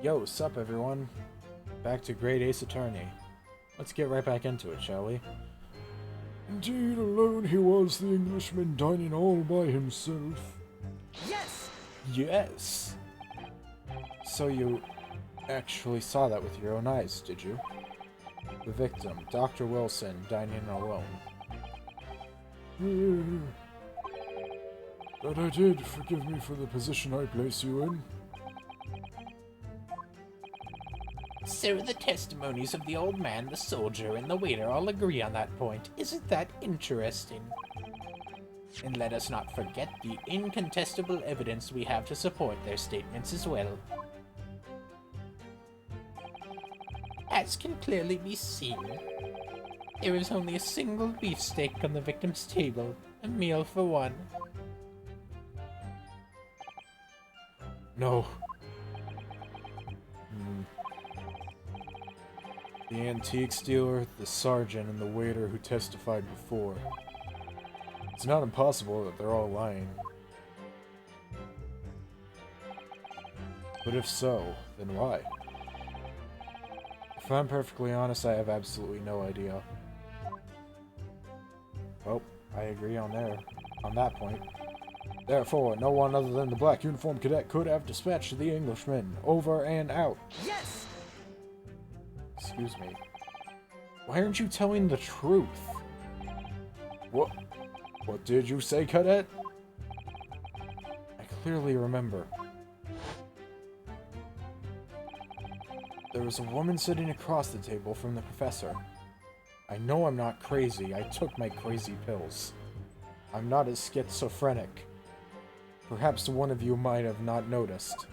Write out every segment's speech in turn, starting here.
Yo, sup everyone? Back to Great Ace Attorney. Let's get right back into it, shall we? Indeed, alone he was, the Englishman dining all by himself. Yes! Yes! So you actually saw that with your own eyes, did you? The victim, Dr. Wilson, dining alone. That I did. Forgive me for the position I place you in. So the testimonies of the old man, the soldier, and the waiter all agree on that point. Isn't that interesting? And let us not forget the incontestable evidence we have to support their statements as well. As can clearly be seen, there is only a single beefsteak on the victim's table, a meal for one. No. The antiques dealer, the sergeant, and the waiter who testified before. It's not impossible that they're all lying. But if so, then why? If I'm perfectly honest, I have absolutely no idea. Well, I agree on that point. Therefore, no one other than the black uniformed cadet could have dispatched the Englishman. Over and out. Yes! Excuse me. Why aren't you telling the truth? What did you say, cadet? I clearly remember. There was a woman sitting across the table from the professor. I know I'm not crazy. I took my crazy pills. I'm not as schizophrenic. Perhaps one of you might have not noticed.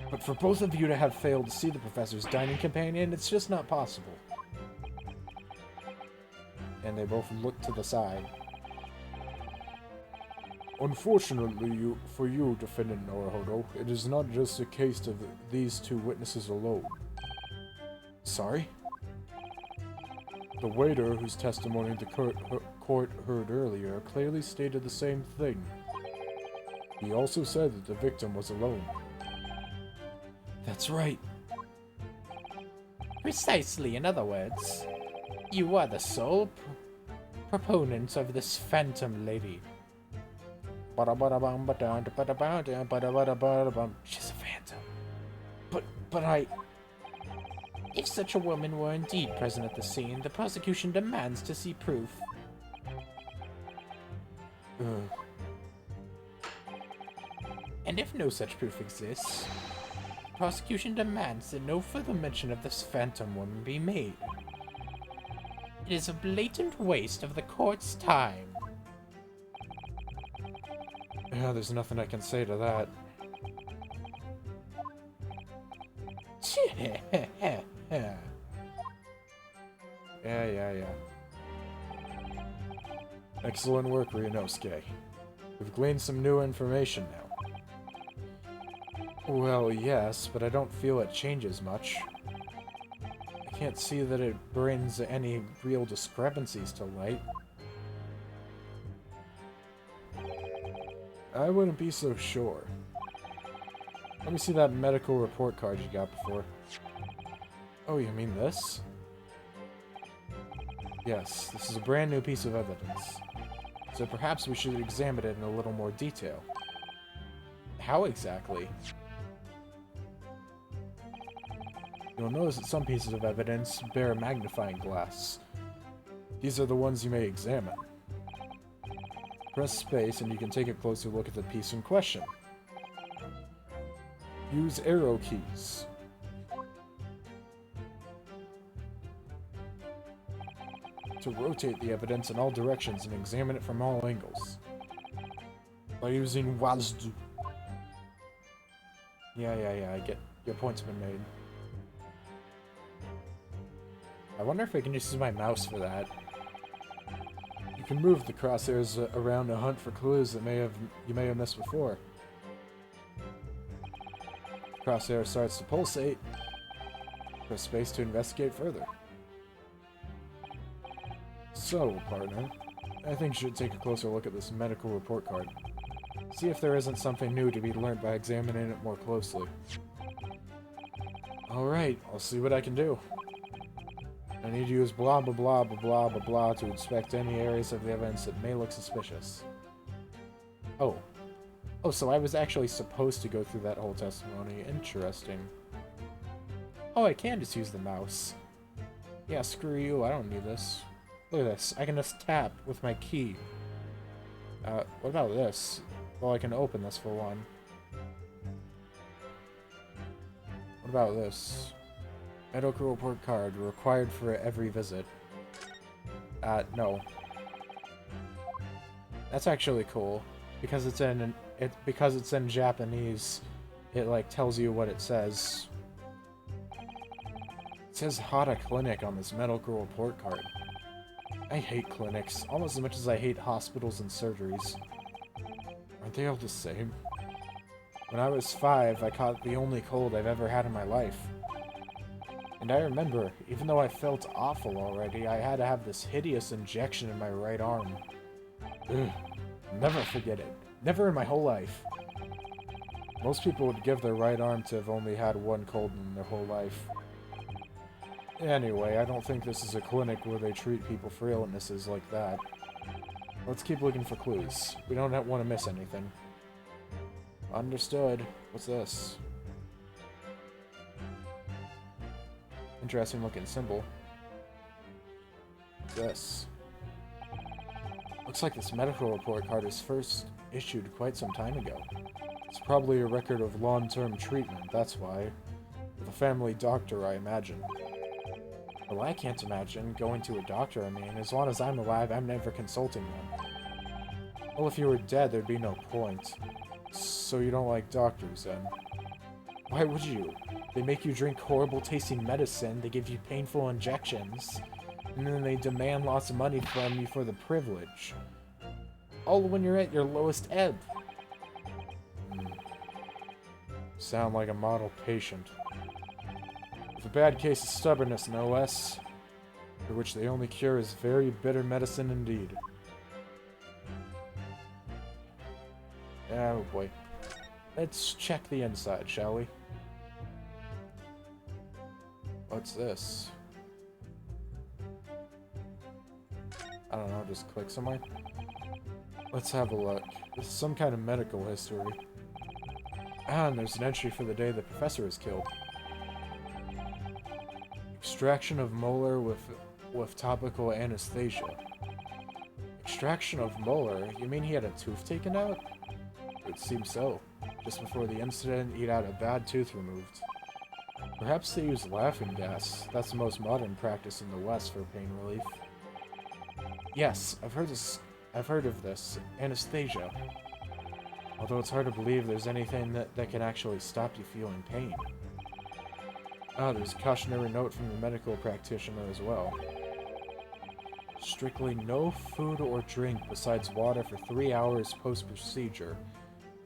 But for both of you to have failed to see the professor's dining companion, it's just not possible. And they both looked to the side. Unfortunately, for you, Defendant Naruhodo, it is not just a case of these two witnesses alone. Sorry? The waiter, whose testimony the court heard earlier, clearly stated the same thing. He also said that the victim was alone. That's right. Precisely, in other words, you are the sole proponent of this phantom lady. She's a phantom. But I... If such a woman were indeed present at the scene, the prosecution demands to see proof. And if no such proof exists, the prosecution demands that no further mention of this phantom woman be made. It is a blatant waste of the court's time. Yeah, there's nothing I can say to that. Yeah. Excellent work, Ryunosuke. We've gleaned some new information now. Well, yes, but I don't feel it changes much. I can't see that it brings any real discrepancies to light. I wouldn't be so sure. Let me see that medical report card you got before. Oh, you mean this? Yes, this is a brand new piece of evidence. So perhaps we should examine it in a little more detail. How exactly? You'll notice that some pieces of evidence bear a magnifying glass. These are the ones you may examine. Press space and you can take a closer look at the piece in question. Use arrow keys. To rotate the evidence in all directions and examine it from all angles. By using WASD. Yeah, I get your point's been made. I wonder if I can just use my mouse for that. You can move the crosshairs around to hunt for clues that you may have missed before. Crosshair starts to pulsate. Press space to investigate further. So, partner, I think you should take a closer look at this medical report card. See if there isn't something new to be learned by examining it more closely. Alright, I'll see what I can do. I need to use blah blah blah blah blah blah blah to inspect any areas of the evidence that may look suspicious. Oh. Oh, so I was actually supposed to go through that whole testimony. Interesting. Oh, I can just use the mouse. Yeah, screw you, I don't need this. Look at this, I can just tap with my key. What about this? Well, I can open this for one. What about this? Medical report card required for every visit. No. That's actually cool because it's in Japanese. It like tells you what it says. It says Hata Clinic on this medical report card. I hate clinics almost as much as I hate hospitals and surgeries. Aren't they all the same? When I was 5, I caught the only cold I've ever had in my life. And I remember, even though I felt awful already, I had to have this hideous injection in my right arm. Ugh. Never forget it. Never in my whole life. Most people would give their right arm to have only had one cold in their whole life. Anyway, I don't think this is a clinic where they treat people for illnesses like that. Let's keep looking for clues. We don't want to miss anything. Understood. What's this? Interesting looking symbol. What's this? Looks like this medical report card is first issued quite some time ago. It's probably a record of long-term treatment, that's why. With a family doctor, I imagine. Well, I can't imagine going to a doctor. I mean, as long as I'm alive, I'm never consulting one. Well, if you were dead, there'd be no point. So you don't like doctors, then? Why would you? They make you drink horrible-tasting medicine, they give you painful injections, and then they demand lots of money from you for the privilege. All when you're at your lowest ebb. Sound like a model patient. With a bad case of stubbornness, no less, for which the only cure is very bitter medicine indeed. Oh boy. Let's check the inside, shall we? What's this? I don't know, just click somewhere? Let's have a look. This is some kind of medical history. Ah, and there's an entry for the day the professor was killed. Extraction of molar with topical anesthesia. Extraction of molar? You mean he had a tooth taken out? It seems so. Just before the incident, he'd had a bad tooth removed. Perhaps they use laughing gas. That's the most modern practice in the West for pain relief. Yes, I've heard of this. Anesthesia. Although it's hard to believe there's anything that can actually stop you feeling pain. Ah, there's a cautionary note from the medical practitioner as well. Strictly no food or drink besides water for 3 hours post-procedure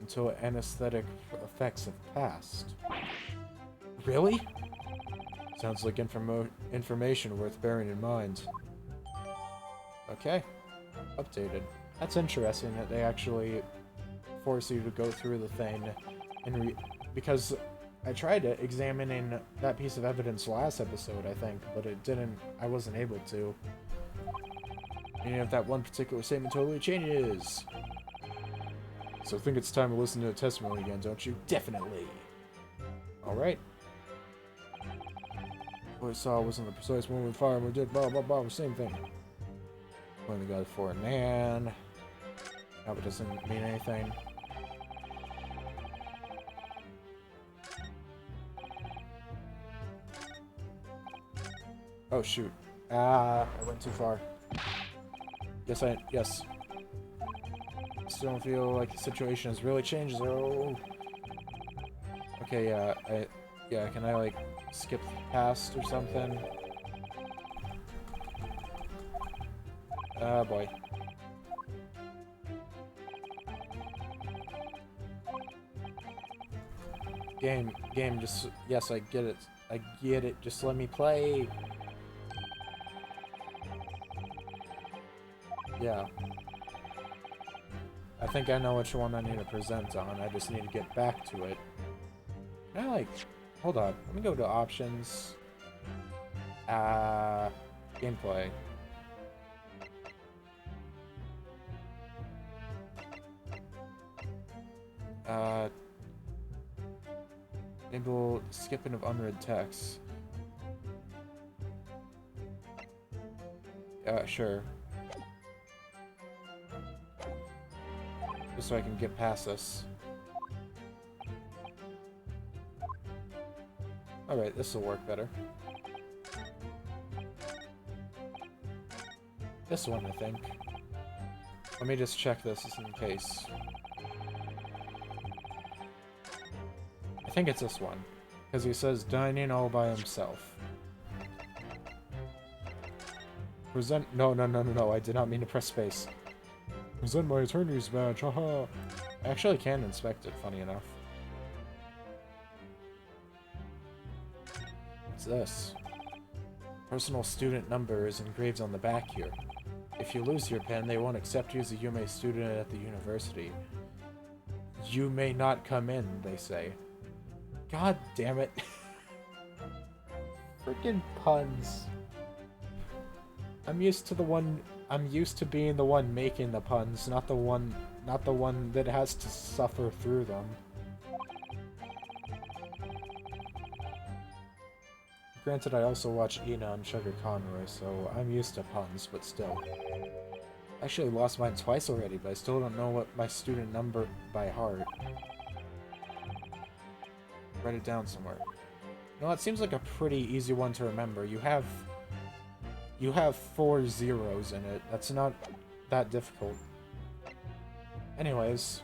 until anesthetic effects have passed. Really? Sounds like information worth bearing in mind. Okay. Updated. That's interesting that they actually force you to go through the thing and because I tried examining that piece of evidence last episode, I think, but I wasn't able to. Meaning if that one particular statement totally changes. So I think it's time to listen to the testimony again, don't you? Definitely! Alright. What I saw wasn't the precise moment fire we did blah blah blah, same thing. Only got for a nan. Now it doesn't mean anything. Oh shoot. I went too far. Yes. Still don't feel like the situation has really changed though. Okay, yeah, can I like skip past or something? Ah, boy. Game, just, yes, I get it, just let me play. Yeah. I think I know which one I need to present on. I just need to get back to it. Can I, like... Hold on. Let me go to options. Gameplay. Enable skipping of unread text. Sure. Just so I can get past this. Alright, this will work better. This one, I think. Let me just check this just in case. I think it's this one. Because he says dining all by himself. Present. No, I did not mean to press space. Present my attorney's badge, haha. I actually can inspect it, funny enough. What's this? Personal student number is engraved on the back here. If you lose your pen, they won't accept you as a Yume student at the university. You may not come in, they say. God damn it. Freaking puns. I'm used to being the one making the puns, not the one that has to suffer through them. Granted, I also watch Ina and Sugar Conroy, so I'm used to puns, but still. I actually lost mine twice already, but I still don't know what my student number by heart. Write it down somewhere. No, it seems like a pretty easy one to remember. You have 4 zeros in it. That's not that difficult. Anyways.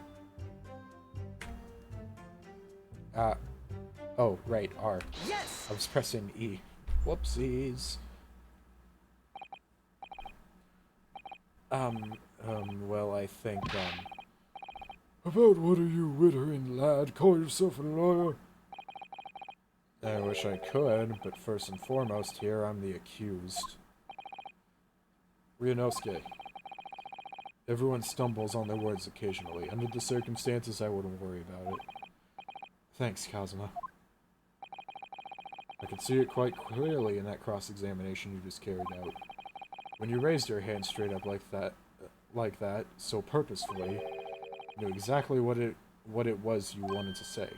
Oh, right, R. Yes! I was pressing E. Whoopsies. Well, I think, About what are you wittering, lad? Call yourself a lawyer? I wish I could, but first and foremost here, I'm the accused. Ryunosuke. Everyone stumbles on their words occasionally. Under the circumstances, I wouldn't worry about it. Thanks, Kazuma. I could see it quite clearly in that cross-examination you just carried out. When you raised your hand straight up like that, so purposefully, you knew exactly what it was you wanted to say.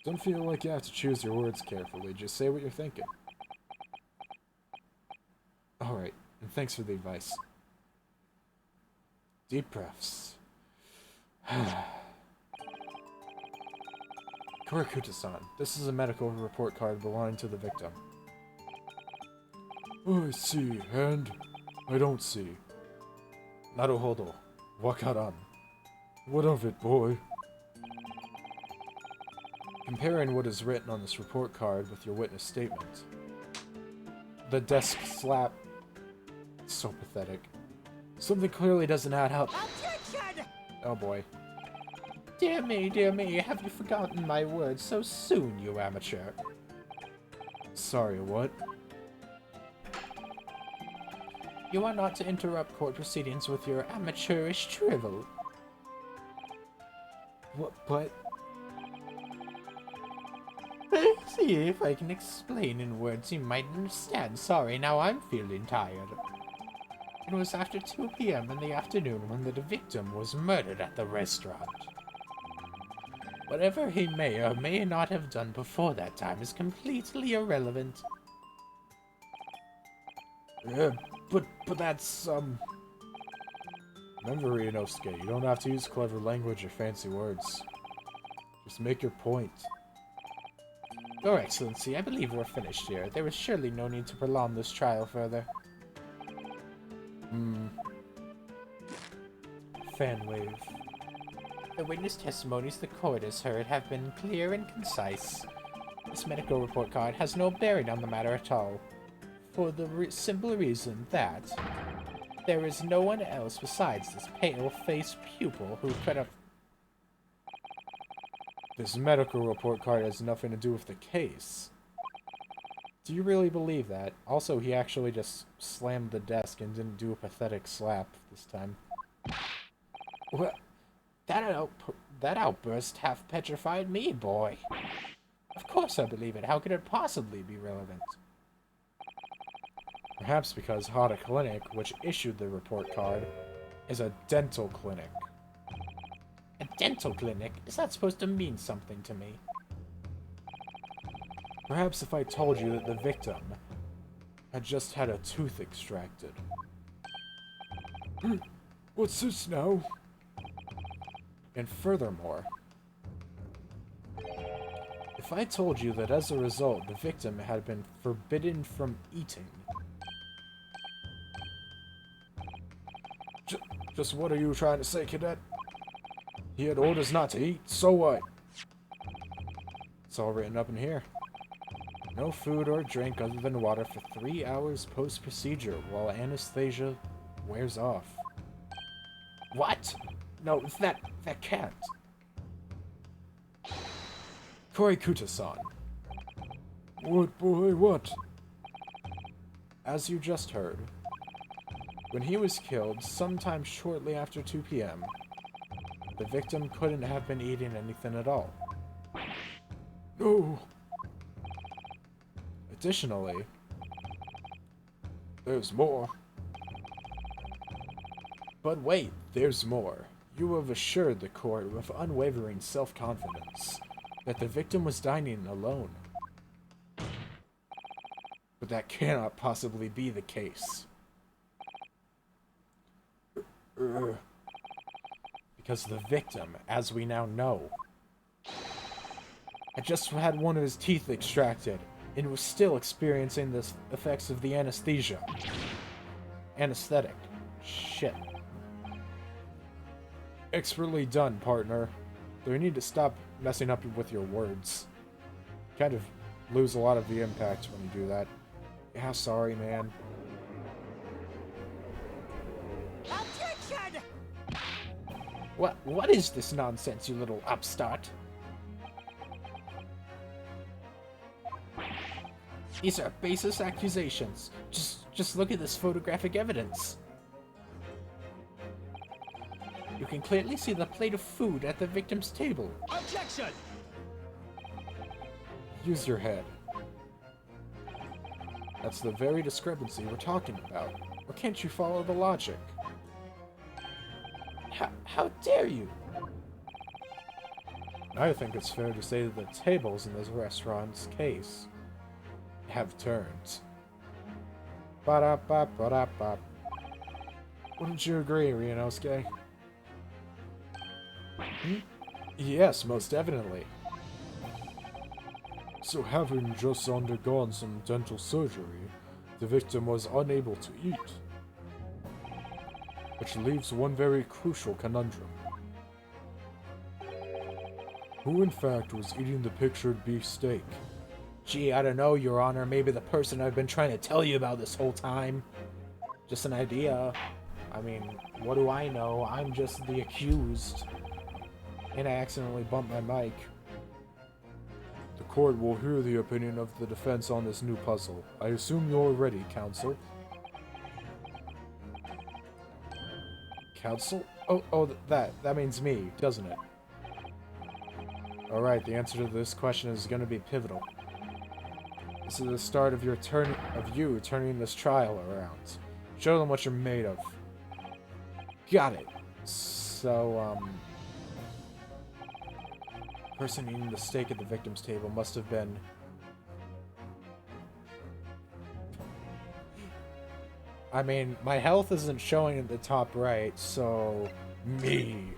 Don't feel like you have to choose your words carefully, just say what you're thinking. Alright, and thanks for the advice. Deep breaths. Kurakuta-san, this is a medical report card belonging to the victim. I see, and I don't see. Naruhodo. Wakaran. What of it, boy? Comparing what is written on this report card with your witness statement. The desk slap. So pathetic. Something clearly doesn't add up. Objection! Oh boy. Dear me, have you forgotten my words so soon, you amateur? Sorry, what? You are not to interrupt court proceedings with your amateurish drivel. What, but... See if I can explain in words you might understand. Sorry, now I'm feeling tired. It was after 2 p.m. in the afternoon when the victim was murdered at the restaurant. Whatever he may or may not have done before that time is completely irrelevant. But that's, Remember, Ryunosuke, you don't have to use clever language or fancy words. Just make your point. Your Excellency, I believe we're finished here. There is surely no need to prolong this trial further. Fan wave. The witness testimonies the court has heard have been clear and concise. This medical report card has no bearing on the matter at all, for the simple reason that there is no one else besides this pale-faced pupil who could have... This medical report card has nothing to do with the case. Do you really believe that? Also, he actually just slammed the desk and didn't do a pathetic slap this time. Well, that outburst half petrified me, boy. Of course I believe it. How could it possibly be relevant? Perhaps because Hada Clinic, which issued the report card, is a dental clinic. A dental clinic? Is that supposed to mean something to me? Perhaps if I told you that the victim had just had a tooth extracted. What's this now? And furthermore, if I told you that as a result the victim had been forbidden from eating. Just what are you trying to say, cadet? He had orders not to eat, so what? It's all written up in here. No food or drink other than water for 3 hours post-procedure while anesthesia wears off. What? No, that can't. Korikuta-san. What, boy, what? As you just heard, when he was killed sometime shortly after 2 p.m., the victim couldn't have been eating anything at all. No! Additionally, there's more. But wait, there's more. You have assured the court with unwavering self-confidence that the victim was dining alone. But that cannot possibly be the case. Because the victim, as we now know, had just had one of his teeth extracted and was still experiencing the effects of the anesthesia. Anesthetic. Shit. Expertly done, partner. Though you need to stop messing up with your words. Kind of lose a lot of the impact when you do that. Yeah, sorry, man. Objection! What is this nonsense, you little upstart? These are baseless accusations. Just look at this photographic evidence. You can clearly see the plate of food at the victim's table. Objection! Use your head. That's the very discrepancy we're talking about. Or can't you follow the logic? How dare you? I think it's fair to say that the tables in this restaurant's case have turned. Ba-da-ba-ba-da-ba. Wouldn't you agree, Ryunosuke? Yes, most evidently. So having just undergone some dental surgery, the victim was unable to eat. Which leaves one very crucial conundrum. Who in fact was eating the pictured beef steak? Gee, I don't know, Your Honor. Maybe the person I've been trying to tell you about this whole time. Just an idea. I mean, what do I know? I'm just the accused. And I accidentally bumped my mic. The court will hear the opinion of the defense on this new puzzle. I assume you're ready, counsel. Counsel? Oh, that means me, doesn't it? Alright, the answer to this question is going to be pivotal. This is the start of you turning this trial around. Show them what you're made of. Got it. So, person eating the steak at the victim's table must have been... I mean, my health isn't showing at the top right, so... me.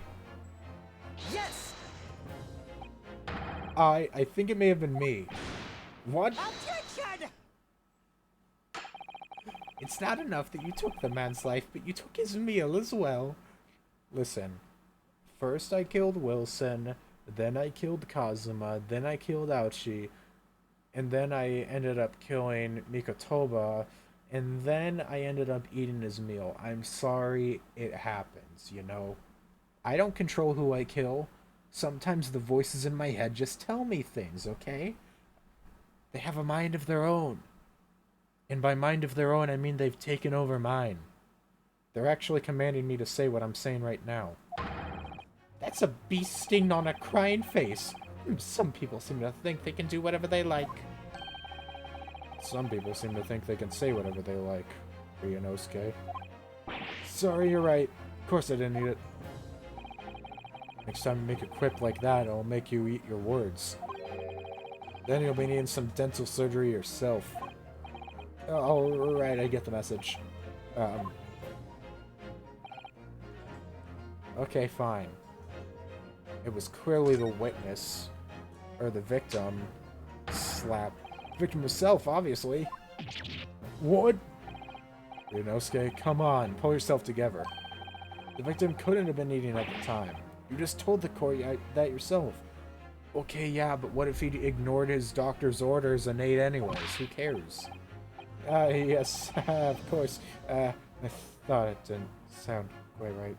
Yes! I think it may have been me. What? Objection! It's not enough that you took the man's life, but you took his meal as well. Listen. First I killed Wilson, then I killed Kazuma, then I killed Aochi, and then I ended up killing Mikotoba, and then I ended up eating his meal. I'm sorry, it happens, you know? I don't control who I kill. Sometimes the voices in my head just tell me things, okay? They have a mind of their own. And by mind of their own, I mean they've taken over mine. They're actually commanding me to say what I'm saying right now. That's a bee sting on a crying face. Some people seem to think they can do whatever they like. Some people seem to think they can say whatever they like, Ryunosuke. Sorry, you're right. Of course I didn't need it. Next time you make a quip like that, it'll make you eat your words. Then you'll be needing some dental surgery yourself. Oh, right, I get the message. Okay, fine. It was clearly the witness, or the victim, victim herself, obviously. What? Ryunosuke, come on, pull yourself together. The victim couldn't have been eating at the time. You just told the court that yourself. Okay, yeah, but what if he ignored his doctor's orders and ate anyways? Who cares? Yes, of course. I thought it didn't sound quite right.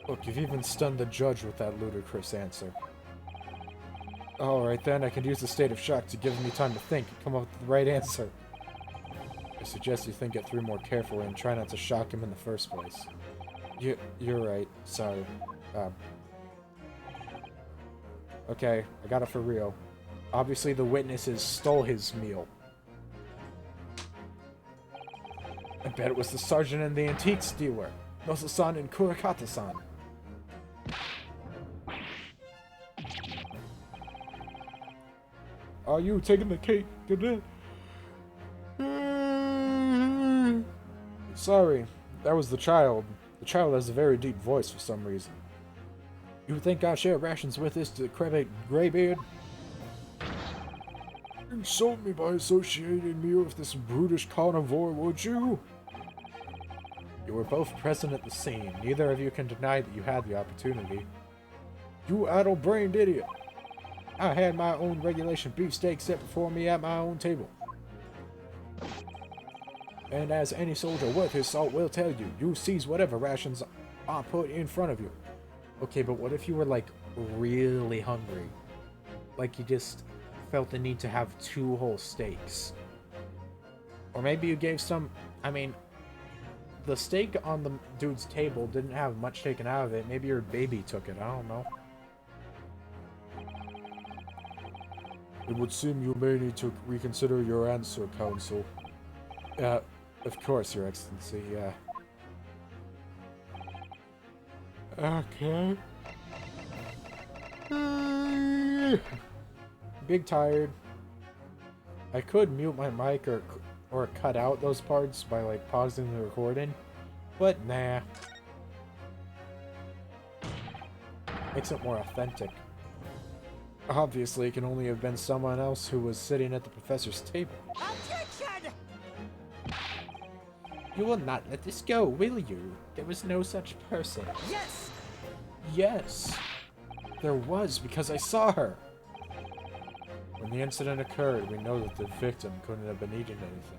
Look, you've even stunned the judge with that ludicrous answer. Alright then, I can use the state of shock to give me time to think and come up with the right answer. I suggest you think it through more carefully and try not to shock him in the first place. You're right. Sorry. Okay, I got it for real. Obviously the witnesses stole his meal. I bet it was the sergeant and the antiques dealer, Nosa-san and Kurakata-san. Are you taking the cake? Sorry, that was the child. The child has a very deep voice for some reason. You think I share rations with this decrepit graybeard? Insult me by associating me with this brutish carnivore, would you? You were both present at the scene. Neither of you can deny that you had the opportunity. You addle-brained idiot! I had my own regulation beefsteak set before me at my own table. And as any soldier worth his salt will tell you, you seize whatever rations are put in front of you. Okay, but what if you were, like, really hungry? Like, you just felt the need to have 2 whole steaks. Or maybe you gave some... I mean, the steak on the dude's table didn't have much taken out of it. Maybe your baby took it. I don't know. It would seem you may need to reconsider your answer, Counsel. Of course, Your Excellency, yeah. Okay. Big tired. I could mute my mic or cut out those parts by, like, pausing the recording, but nah. Makes it more authentic. Obviously, it can only have been someone else who was sitting at the professor's table. Objection! You will not let this go, will you? There was no such person. Yes! Yes, there was, because I saw her. When the incident occurred, we know that the victim couldn't have been eating anything.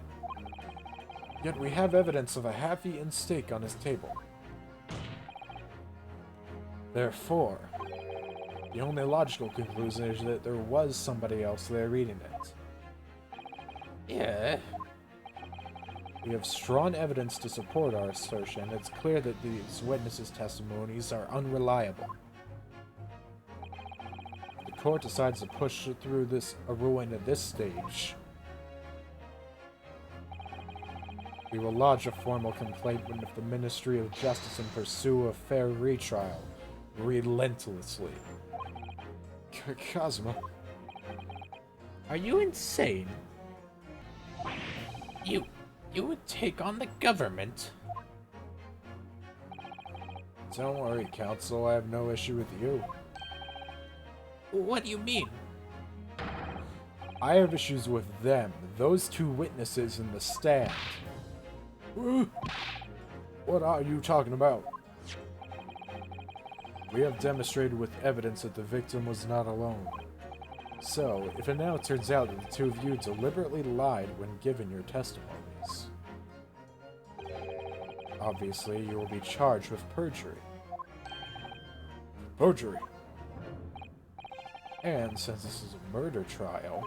Yet we have evidence of a half-eaten steak on his table. Therefore, the only logical conclusion is that there was somebody else there eating it. Yeah. We have strong evidence to support our assertion. It's clear that these witnesses' testimonies are unreliable. The court decides to push through a ruling at this stage. We will lodge a formal complaint with the Ministry of Justice and pursue a fair retrial, relentlessly. Kazuma. Are you insane? You would take on the government? Don't worry, Counsel. I have no issue with you. What do you mean? I have issues with them, those 2 witnesses in the stand. What are you talking about? We have demonstrated with evidence that the victim was not alone. So, if it now turns out that the 2 of you deliberately lied when given your testimonies, obviously you will be charged with perjury. Perjury! And since this is a murder trial,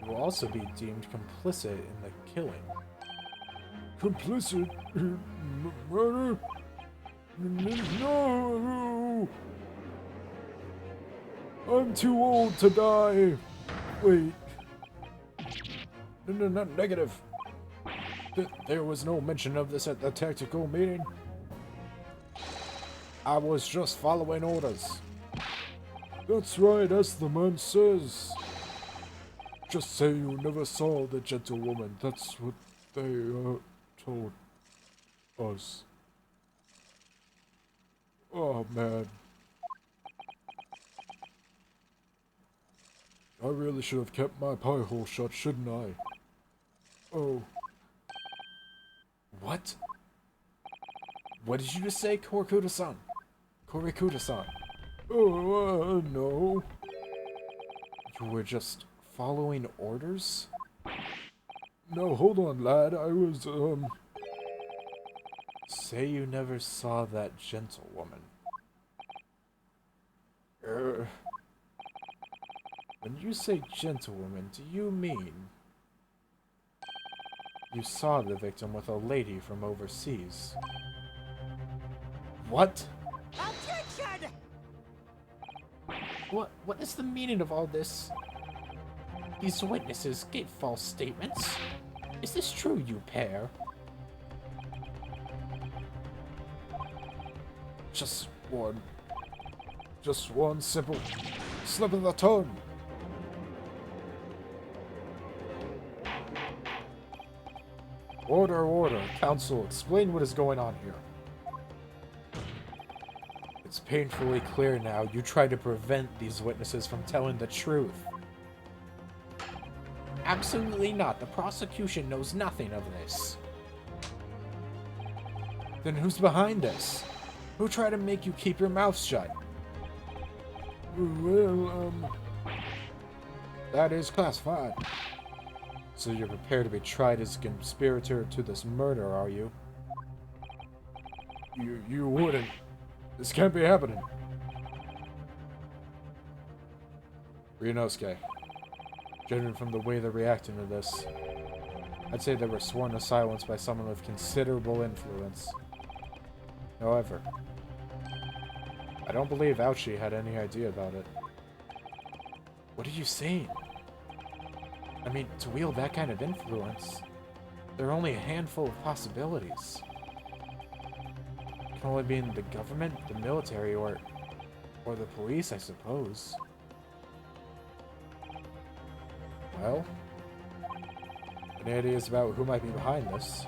you will also be deemed complicit in the killing. Complicit in murder? No! I'm too old to die. Wait. No, negative. There was no mention of this at the tactical meeting. I was just following orders. That's right, as the man says. Just say you never saw the gentlewoman. That's what they told us. Oh man. I really should have kept my pie hole shut, shouldn't I? Oh. What? What did you just say, Korikuta-san? Korikuta-san. Oh, no. You were just following orders? No, hold on, lad. I was, Say you never saw that gentlewoman. When you say gentlewoman, do you mean you saw the victim with a lady from overseas? What? Objection! What is the meaning of all this? These witnesses gave false statements. Is this true, you pair? Just one simple slip of the tongue. Order. Council, explain what is going on here. It's painfully clear now you try to prevent these witnesses from telling the truth. Absolutely not. The prosecution knows nothing of this. Then who's behind this? Who tried to make you keep your mouth shut? Well, That is classified. So you're prepared to be tried as a conspirator to this murder, are you? you wouldn't. This can't be happening. Ryunosuke, judging from the way they're reacting to this, I'd say they were sworn to silence by someone with considerable influence. However, I don't believe Aoshi had any idea about it. What are you saying? I mean, to wield that kind of influence, there are only a handful of possibilities. It can only be in the government, the military, or the police, I suppose. Well, any ideas about who might be behind this?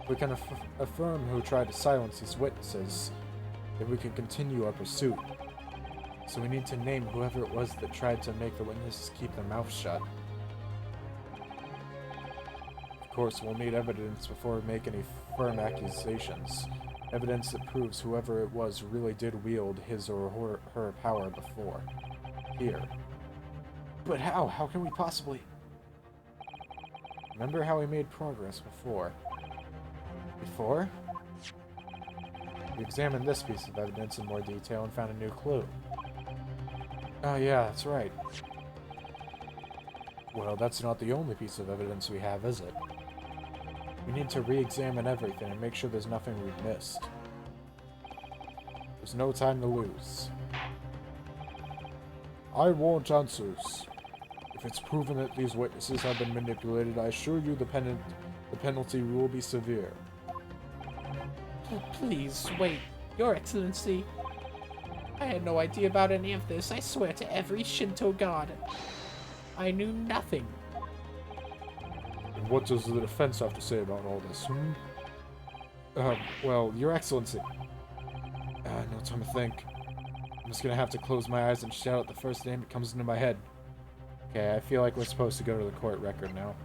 If we can affirm who tried to silence these witnesses, then we can continue our pursuit. So we need to name whoever it was that tried to make the witnesses keep their mouths shut. Of course, we'll need evidence before we make any firm accusations. Evidence that proves whoever it was really did wield his or her power before. Here. But how? How can we possibly... Remember how we made progress before? Before? We examined this piece of evidence in more detail and found a new clue. Oh yeah, that's right. Well, that's not the only piece of evidence we have, is it? We need to re-examine everything and make sure there's nothing we've missed. There's no time to lose. I want answers. If it's proven that these witnesses have been manipulated, I assure you the penalty will be severe. Oh, please, wait. Your Excellency. I had no idea about any of this. I swear to every Shinto god. I knew nothing. And what does the defense have to say about all this, Well, Your Excellency. No time to think. I'm just gonna have to close my eyes and shout out the first name that comes into my head. Okay, I feel like we're supposed to go to the court record now.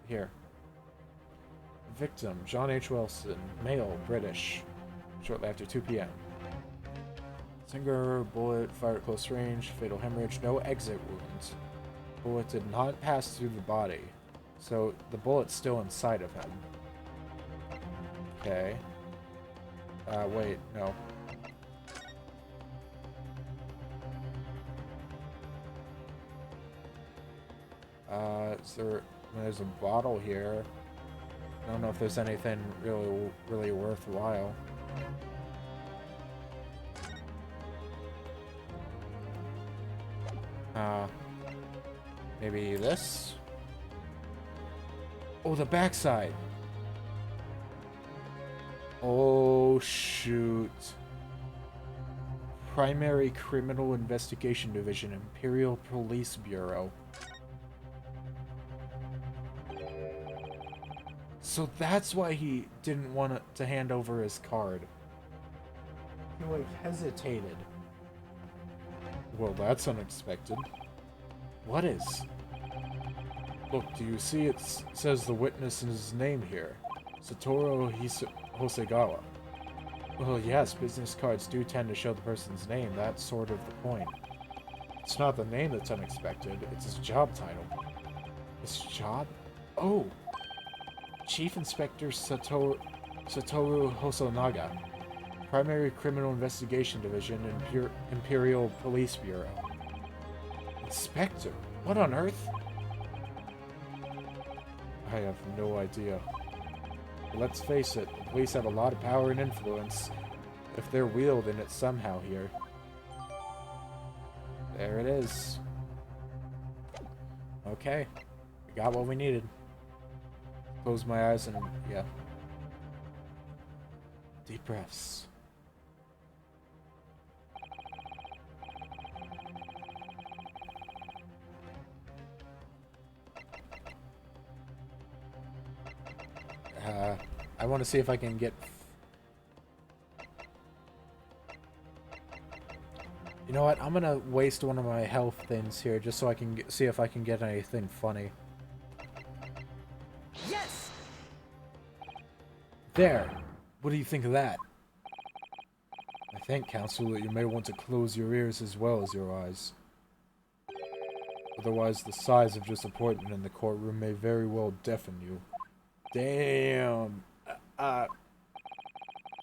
Here. Victim, John H. Wilson, male, British. Shortly after 2 p.m. Singular bullet fired at close range, fatal hemorrhage, no exit wounds. Bullet did not pass through the body, so the bullet's still inside of him. Okay. Wait, no. There's a bottle here. I don't know if there's anything really worthwhile. Maybe this? Oh, the backside. Oh, shoot. Primary Criminal Investigation Division, Imperial Police Bureau. So that's why he didn't want to hand over his card. He, like, hesitated. Well, that's unexpected. What is? Look, do you see it says the witness's name here? Satoru Hosegawa. Well, yes, business cards do tend to show the person's name. That's sort of the point. It's not the name that's unexpected, it's his job title. His job? Oh! Chief Inspector Satoru Hosonaga. Primary Criminal Investigation Division, Imperial Police Bureau. Inspector? What on earth? I have no idea. But let's face it, the police have a lot of power and influence if they're wielding it somehow here. There it is. Okay. We got what we needed. Close my eyes and, yeah. Deep breaths. I want to see if I can get... You know what? I'm going to waste one of my health things here just so I can see if I can get anything funny. Yes! There! What do you think of that? I think, Counsel, that you may want to close your ears as well as your eyes. Otherwise, the size of disappointment in the courtroom may very well deafen you. Damn!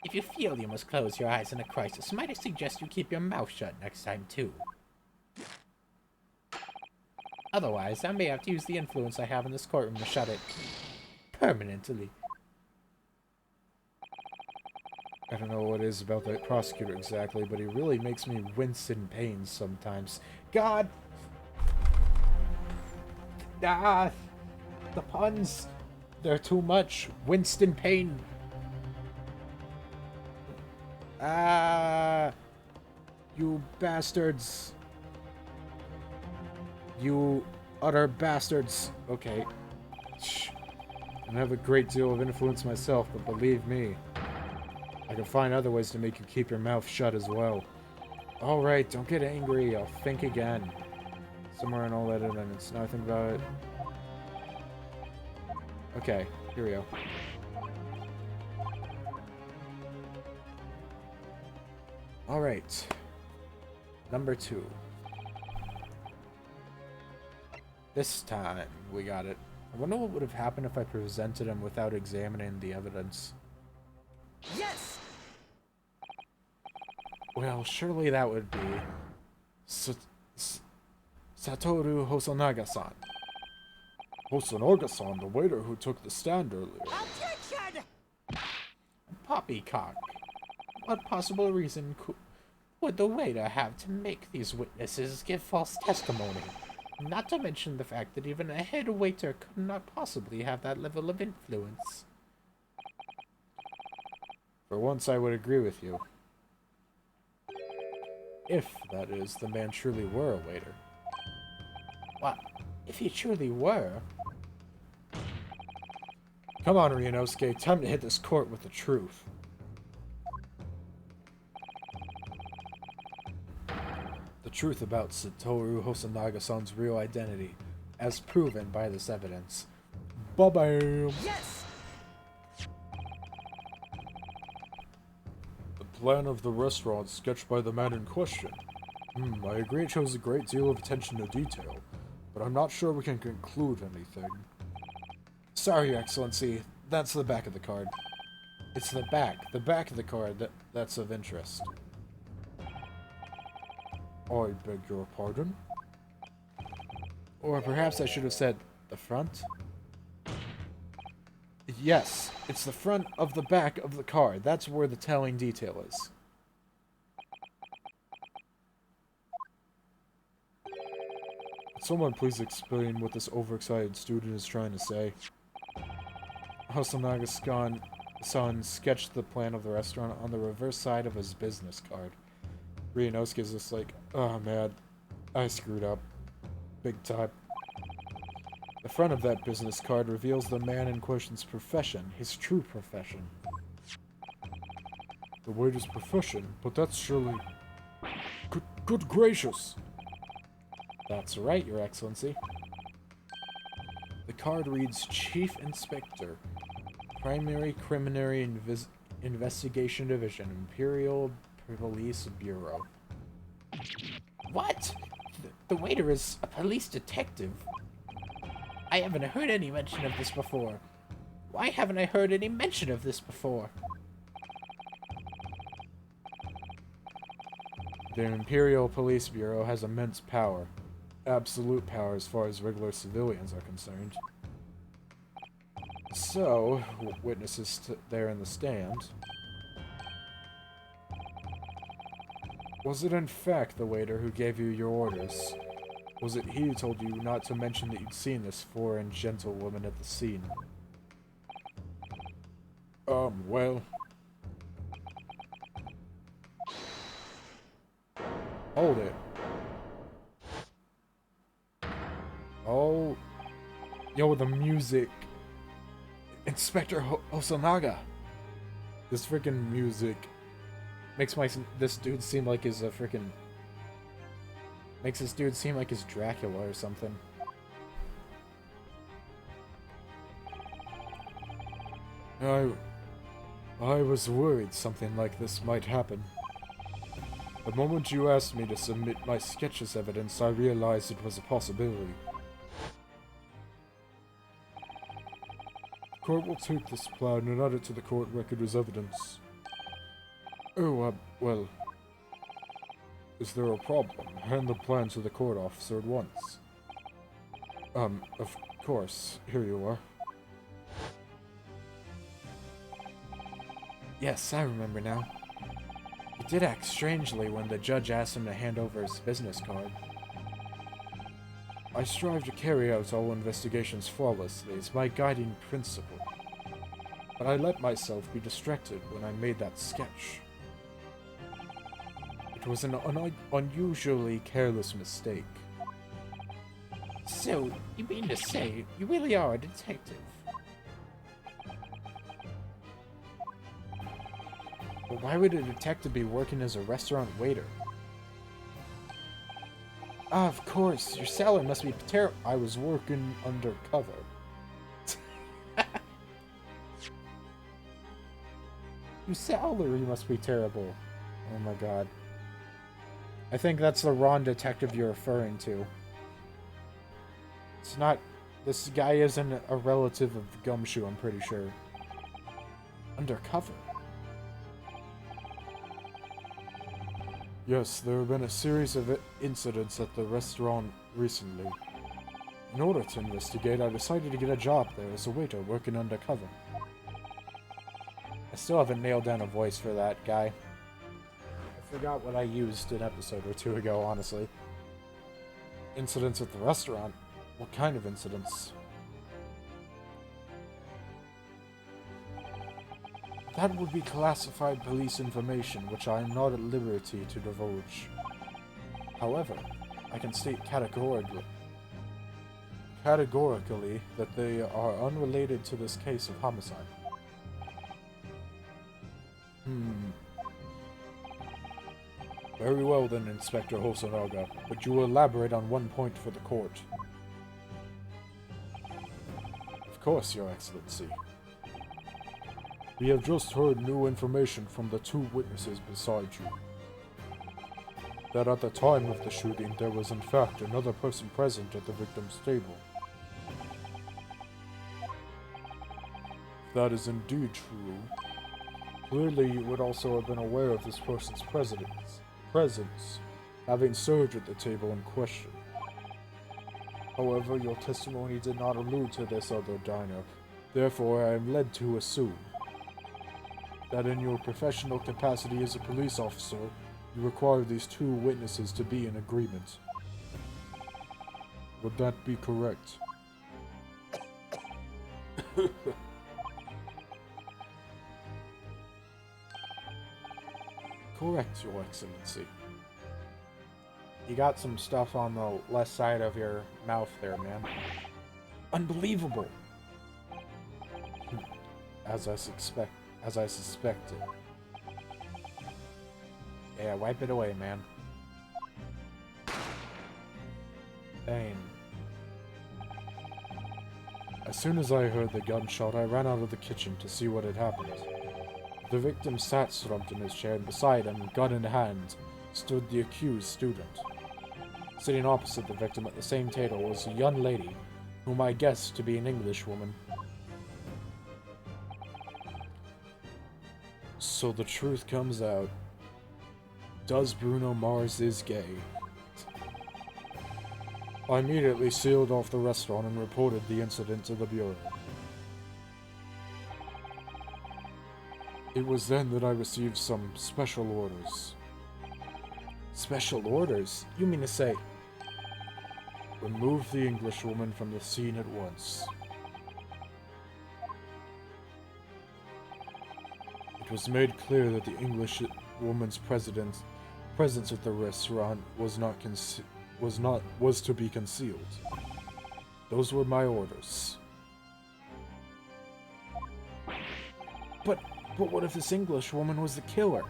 If you feel you must close your eyes in a crisis, might I suggest you keep your mouth shut next time, too? Otherwise, I may have to use the influence I have in this courtroom to shut it permanently. I don't know what it is about that prosecutor exactly, but he really makes me wince in pain sometimes. God! Ah! The puns! They're too much. Winston Payne. Ah! You bastards. You utter bastards. Okay. Shh. I don't have a great deal of influence myself, but believe me, I can find other ways to make you keep your mouth shut as well. Alright, don't get angry. I'll think again. Somewhere in all that evidence. Now I think about it. Okay, here we go. Alright. Number 2. This time, we got it. I wonder what would have happened if I presented him without examining the evidence. Yes! Well, surely that would be... Satoru Hosonaga-san. Hosonaga-san, the waiter who took the stand earlier. Objection! Poppycock. What possible reason would the waiter have to make these witnesses give false testimony? Not to mention the fact that even a head waiter could not possibly have that level of influence. For once, I would agree with you. If, that is, the man truly were a waiter. What? If he truly were... Come on, Ryunosuke, time to hit this court with the truth. The truth about Satoru Hosonaga-san's real identity, as proven by this evidence. Ba-bam! Yes! The plan of the restaurant sketched by the man in question. I agree it shows a great deal of attention to detail, but I'm not sure we can conclude anything. Sorry, Your Excellency, that's the back of the card. It's the back of the card that's of interest. I beg your pardon? Or perhaps I should have said the front? Yes, it's the front of the back of the card. That's where the telling detail is. Could someone please explain what this overexcited student is trying to say? Hosonaga-san sketched the plan of the restaurant on the reverse side of his business card. Ryunosuke's just like, oh man, I screwed up. Big time. The front of that business card reveals the man in question's profession, his true profession. The waiter's profession? But that's surely... Good gracious! That's right, Your Excellency. The card reads Chief Inspector, Primary Criminal Investigation Division, Imperial Police Bureau. What? The waiter is a police detective. I haven't heard any mention of this before. Why haven't I heard any mention of this before? The Imperial Police Bureau has immense power. Absolute power as far as regular civilians are concerned. So, witnesses there in the stand. Was it in fact the waiter who gave you your orders? Was it he who told you not to mention that you'd seen this foreign gentlewoman at the scene? Well... Hold it. Oh... Yo, the music. Inspector Hosonaga. This freaking music makes this dude seem like he's a freaking... Makes this dude seem like he's Dracula or something. I was worried something like this might happen. The moment you asked me to submit my sketch as evidence, I realized it was a possibility. The court will take this plan and add it to the court record as evidence. Oh, well... Is there a problem? Hand the plan to the court officer at once. Of course. Here you are. Yes, I remember now. He did act strangely when the judge asked him to hand over his business card. I strive to carry out all investigations flawlessly. It's my guiding principle. But I let myself be distracted when I made that sketch. It was an unusually careless mistake. So, you mean to say you really are a detective? But why would a detective be working as a restaurant waiter? Ah, of course. Your salary must be terrible. I was working undercover. Your salary must be terrible. Oh my god. I think that's the wrong detective you're referring to. It's not... This guy isn't a relative of Gumshoe, I'm pretty sure. Undercover? Yes, there have been a series of incidents at the restaurant recently. In order to investigate, I decided to get a job there as a waiter working undercover. I still haven't nailed down a voice for that guy. I forgot what I used an episode or two ago, honestly. Incidents at the restaurant? What kind of incidents? That would be classified police information, which I am not at liberty to divulge. However, I can state categorically that they are unrelated to this case of homicide. Very well then, Inspector Hosonaga, but you will elaborate on one point for the court. Of course, Your Excellency. We have just heard new information from the two witnesses beside you. That at the time of the shooting, there was in fact another person present at the victim's table. If that is indeed true, clearly you would also have been aware of this person's presence, having served at the table in question. However, your testimony did not allude to this other diner. Therefore, I am led to assume that in your professional capacity as a police officer, you require these two witnesses to be in agreement. Would that be correct? Correct, Your Excellency. You got some stuff on the left side of your mouth there, man. Unbelievable! As I suspected. Yeah, wipe it away, man. Dang. As soon as I heard the gunshot, I ran out of the kitchen to see what had happened. The victim sat slumped in his chair, and beside him, gun in hand, stood the accused student. Sitting opposite the victim at the same table was a young lady, whom I guessed to be an Englishwoman. So the truth comes out. Does Bruno Mars is gay? I immediately sealed off the restaurant and reported the incident to the Bureau. It was then that I received some special orders. Special orders? You mean to say... Remove the Englishwoman from the scene at once. It was made clear that the Englishwoman's presence at the restaurant was to be concealed. Those were my orders. But what if this Englishwoman was the killer?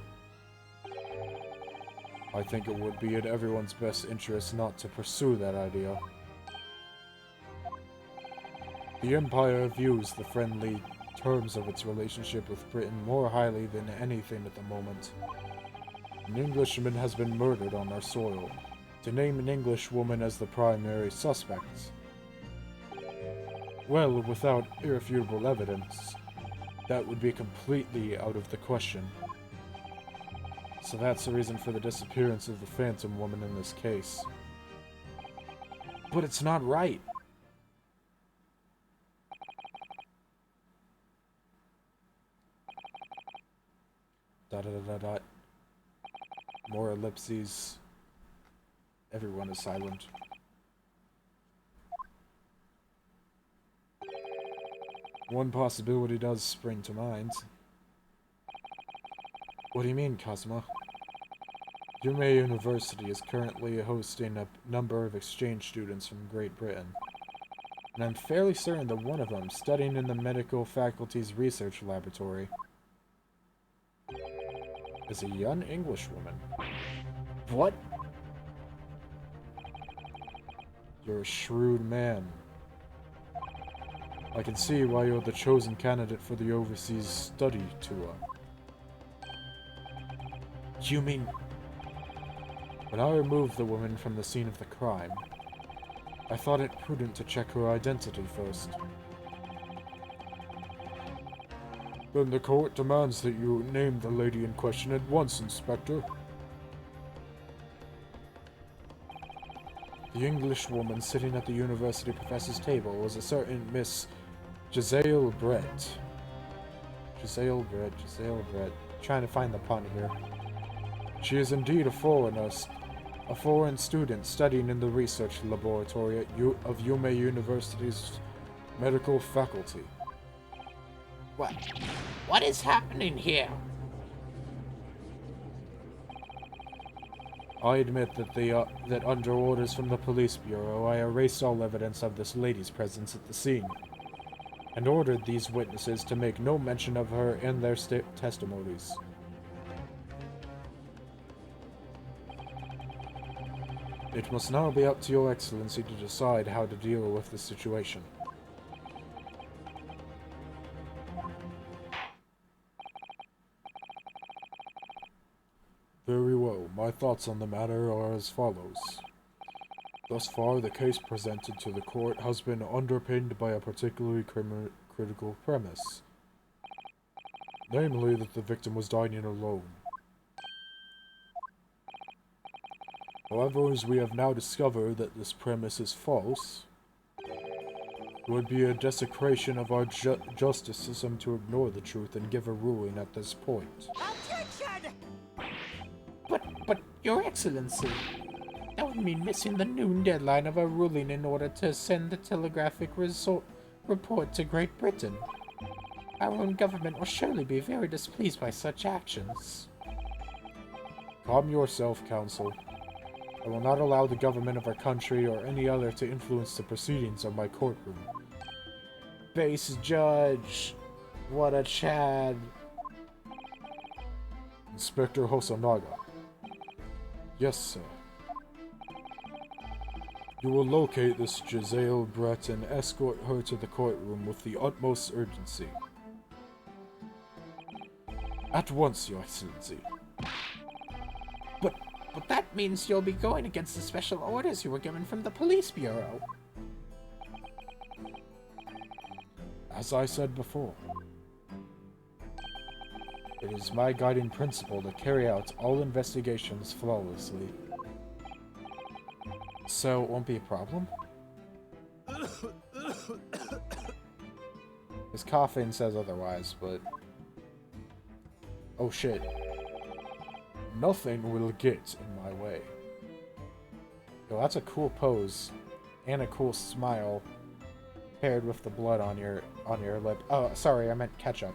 I think it would be in everyone's best interest not to pursue that idea. The Empire views the friendly terms of its relationship with Britain more highly than anything at the moment. An Englishman has been murdered on our soil. To name an Englishwoman as the primary suspect, well, without irrefutable evidence, that would be completely out of the question. So that's the reason for the disappearance of the Phantom Woman in this case. But it's not right. Dot dot dot dot. More ellipses. Everyone is silent. One possibility does spring to mind. What do you mean, Cosmo? Yume University is currently hosting a number of exchange students from Great Britain. And I'm fairly certain that one of them, studying in the medical faculty's research laboratory, is a young Englishwoman. What? You're a shrewd man. I can see why you're the chosen candidate for the overseas study tour. You mean... When I removed the woman from the scene of the crime, I thought it prudent to check her identity first. Then the court demands that you name the lady in question at once, Inspector. The Englishwoman sitting at the university professor's table was a certain Miss Giselle Brett. Giselle Brett. Trying to find the pun here. She is indeed a foreign student studying in the research laboratory of Yume University's medical faculty. What is happening here? I admit that under orders from the police bureau, I erased all evidence of this lady's presence at the scene, and ordered these witnesses to make no mention of her in their testimonies. It must now be up to Your Excellency to decide how to deal with the situation. Very well. My thoughts on the matter are as follows. Thus far, the case presented to the court has been underpinned by a particularly critical premise. Namely, that the victim was dining alone. However, as we have now discovered that this premise is false, It would be a desecration of our justice system to ignore the truth and give a ruling at this point. Attention! But, Your Excellency, that would mean missing the noon deadline of a ruling in order to send the telegraphic report to Great Britain. Our own government will surely be very displeased by such actions. Calm yourself, Counsel. I will not allow the government of our country or any other to influence the proceedings of my courtroom. Base judge. What a Chad. Inspector Hosonaga. Yes, sir. You will locate this Giselle Brett and escort her to the courtroom with the utmost urgency. At once, Your Excellency. But that means you'll be going against the special orders you were given from the police bureau. As I said before, it is my guiding principle to carry out all investigations flawlessly. So it won't be a problem? His coughing says otherwise, but... Oh shit. Nothing will get in my way. Yo, that's a cool pose. And a cool smile. Paired with the blood on your lip. Oh, sorry, I meant ketchup.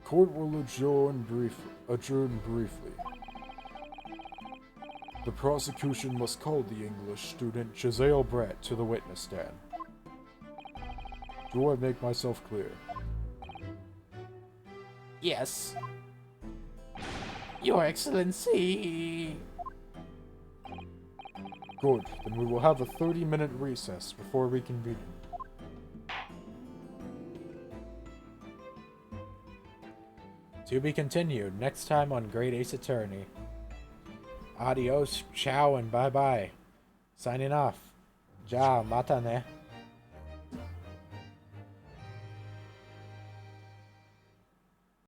Court will adjourn briefly. The prosecution must call the English student Giselle Brett to the witness stand. Do I make myself clear? Yes. Your Excellency. Good, then we will have a 30-minute recess before reconvening. To be continued next time on Great Ace Attorney. Adios, ciao, and bye-bye. Signing off. Ja, mata ne.